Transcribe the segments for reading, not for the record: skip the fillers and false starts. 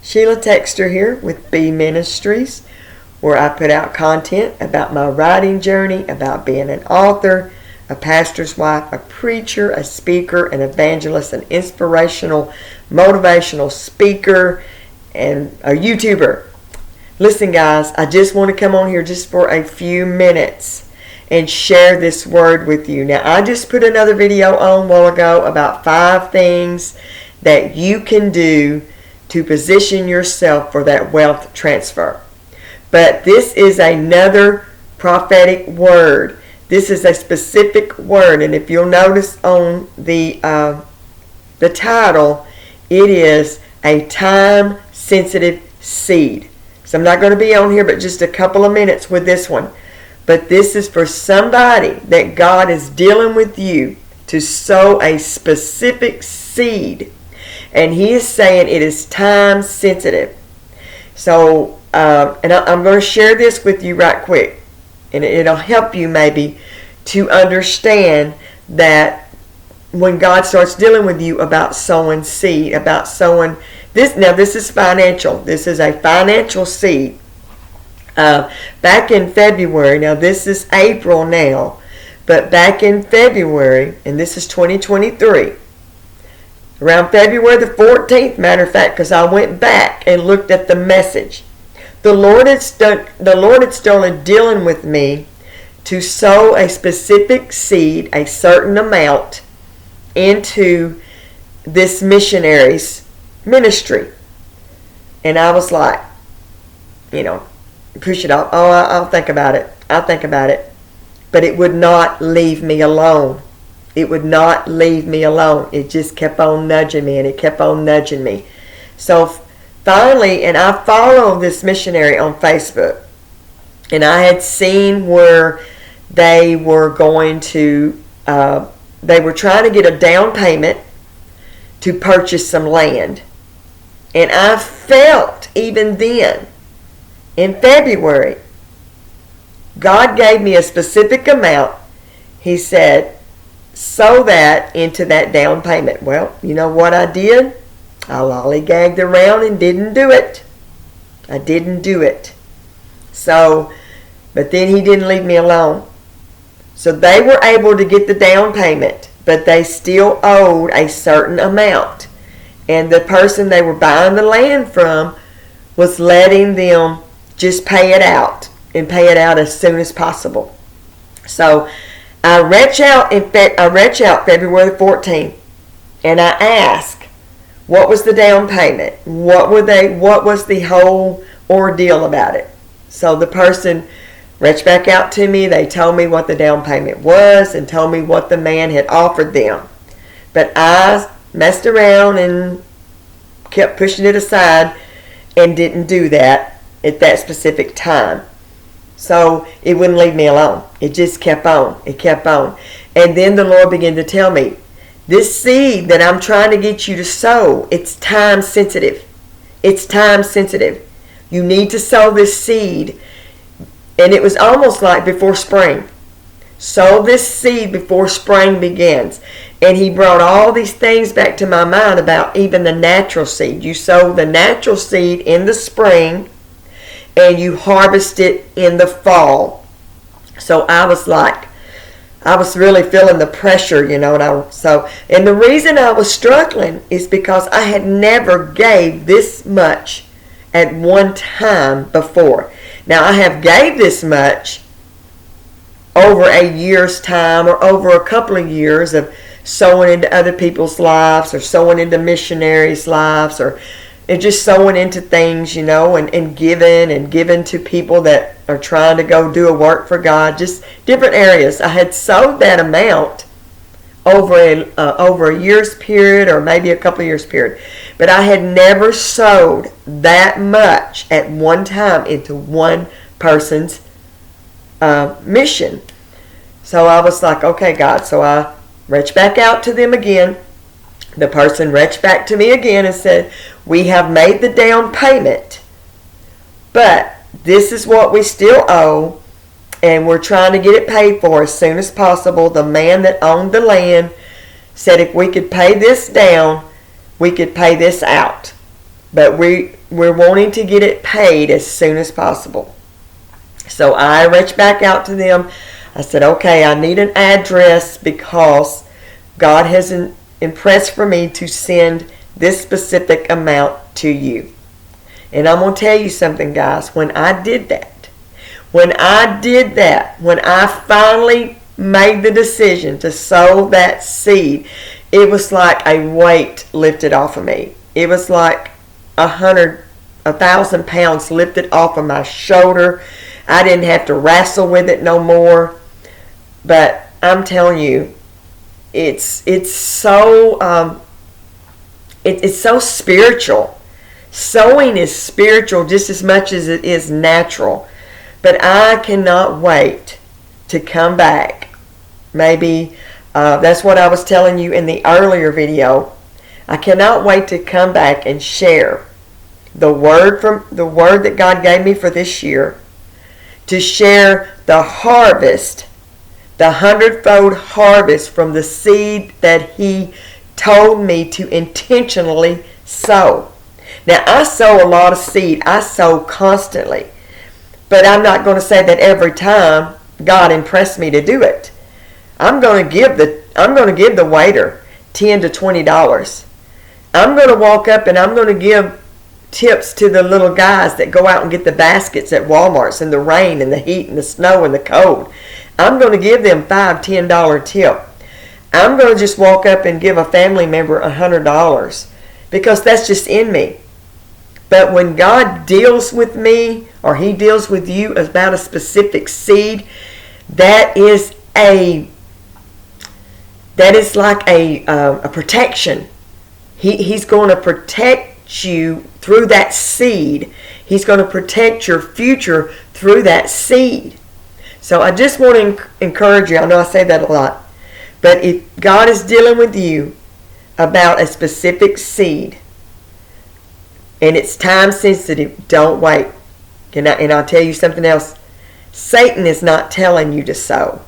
Sheila Texter here with B Ministries, where I put out content about my writing journey, about being an author, a pastor's wife, a preacher, a speaker, an evangelist, an inspirational, motivational speaker, and a YouTuber. Listen, guys, I just want to come on here just for a few minutes and share this word with you. Now, I just put another video on a while ago about 5 things that you can do to position yourself for that wealth transfer. But this is another prophetic word. This is a specific word, and if you'll notice on the title, it is a time-sensitive seed. So I'm not going to be on here but just a couple of minutes with this one. But this is for somebody that God is dealing with you to sow a specific seed. And He is saying it is time sensitive. So, and I'm going to share this with you right quick. And it'll help you maybe to understand that when God starts dealing with you about sowing seed, about sowing this. Now, this is financial. This is a financial seed. Back in February, now this is April now, but back in February, and this is 2023, around February the 14th, matter of fact, because I went back and looked at the message. The Lord had started dealing with me to sow a specific seed, a certain amount, into this missionary's ministry. And I was like, push it off. Oh, I'll think about it. I'll think about it. But it would not leave me alone. It would not leave me alone. It just kept on nudging me, and it kept on nudging me. So finally, and I follow this missionary on Facebook, and I had seen where they were going to, they were trying to get a down payment to purchase some land. And I felt even then, in February, God gave me a specific amount. He said, sow that into that down payment. Well, you know what I did? I lollygagged around and didn't do it. I didn't do it. So, but then He didn't leave me alone. So they were able to get the down payment, but they still owed a certain amount. And the person they were buying the land from was letting them just pay it out and pay it out as soon as possible. So I reach out February the 14th, and I ask, what was the down payment? What was the whole ordeal about it? So the person reached back out to me. They told me what the down payment was and told me what the man had offered them. But I messed around and kept pushing it aside and didn't do that at that specific time. So it wouldn't leave me alone. It just kept on. It kept on. And then the Lord began to tell me, this seed that I'm trying to get you to sow, it's time sensitive. It's time sensitive. You need to sow this seed. And it was almost like before spring. Sow this seed before spring begins. And He brought all these things back to my mind about even the natural seed. You sow the natural seed in the spring, and you harvest it in the fall. So I was really feeling the pressure, and the reason I was struggling is because I had never gave this much at one time before. Now, I have gave this much over a year's time or over a couple of years of sowing into other people's lives or sowing into missionaries' lives or just sowing into things, and giving to people that are trying to go do a work for God, just different areas. I had sowed that amount over a year's period or maybe a couple of years period. But I had never sowed that much at one time into one person's mission. So I was like, okay, God. So I reached back out to them again. The person reached back to me again and said, we have made the down payment, but this is what we still owe, and we're trying to get it paid for as soon as possible. The man that owned the land said if we could pay this down, we could pay this out. But we we're wanting to get it paid as soon as possible. So I reached back out to them. I said, okay, I need an address because God has impressed for me to send this specific amount to you. And I'm going to tell you something, guys. When I did that, when I finally made the decision to sow that seed, it was like a weight lifted off of me. It was like 1,000 pounds lifted off of my shoulder. I didn't have to wrestle with it no more. But I'm telling you, it's so spiritual. Sowing is spiritual just as much as it is natural. But I cannot wait to come back. Maybe that's what I was telling you in the earlier video. I cannot wait to come back and share the word that God gave me for this year, to share the harvest, the 100-fold harvest from the seed that He told me to intentionally sow. Now, I sow a lot of seed. I sow constantly. But I'm not going to say that every time God impressed me to do it. I'm going to give the waiter $10 to $20. I'm going to walk up and I'm going to give tips to the little guys that go out and get the baskets at Walmart's in the rain and the heat and the snow and the cold. I'm going to give them $5, $10 tip. I'm going to just walk up and give a family member $100 because that's just in me. But when God deals with me or He deals with you about a specific seed, that is like a protection. He's going to protect you through that seed. He's going to protect your future through that seed. So I just want to encourage you. I know I say that a lot. But if God is dealing with you about a specific seed and it's time sensitive, don't wait. And I'll tell you something else. Satan is not telling you to sow.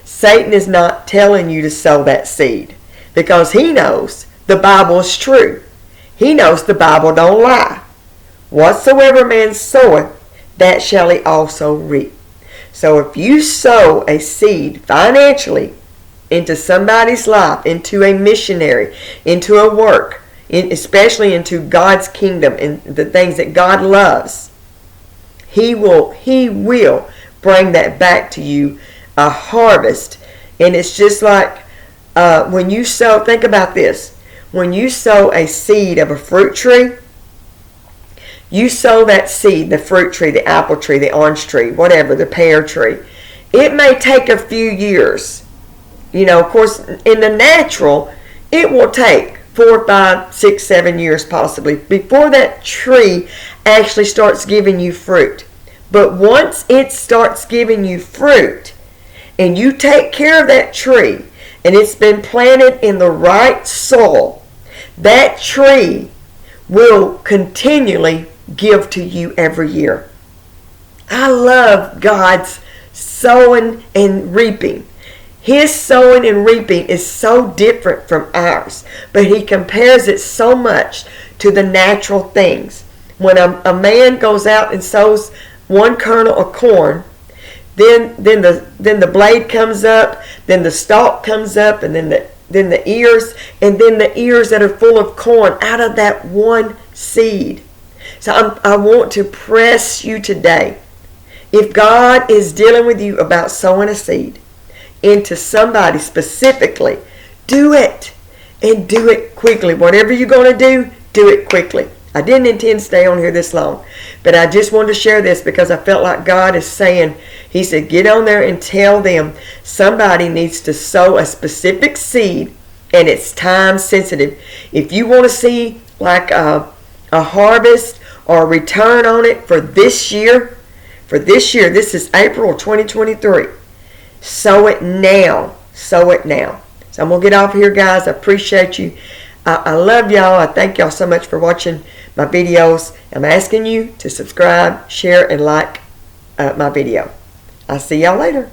Satan is not telling you to sow that seed because he knows the Bible is true. He knows the Bible don't lie. Whatsoever man soweth, that shall he also reap. So if you sow a seed financially into somebody's life, into a missionary, into a work, especially into God's kingdom and the things that God loves, He will bring that back to you, a harvest. And it's just like when you sow, think about this. When you sow a seed of a fruit tree, you sow that seed, the fruit tree, the apple tree, the orange tree, whatever, the pear tree. It may take a few years. You know, of course, in the natural, it will take 4, 5, 6, 7 years possibly before that tree actually starts giving you fruit. But once it starts giving you fruit and you take care of that tree and it's been planted in the right soil, that tree will continually give to you every year. I love God's sowing and reaping. His sowing and reaping is so different from ours, but He compares it so much to the natural things. When a man goes out and sows one kernel of corn, then the blade comes up, then the stalk comes up, and then the ears, and then the ears that are full of corn out of that one seed. So I want to press you today. If God is dealing with you about sowing a seed into somebody specifically, do it. And do it quickly. Whatever you're going to do it quickly. I didn't intend to stay on here this long, but I just wanted to share this because I felt like God is saying, He said, get on there and tell them somebody needs to sow a specific seed and it's time sensitive. If you want to see like a harvest or a return on it for this year, this is April 2023. Sow it now. Sow it now. So I'm going to get off here, guys. I appreciate you. I love y'all. I thank y'all so much for watching my videos. I'm asking you to subscribe, share, and like my video. I'll see y'all later.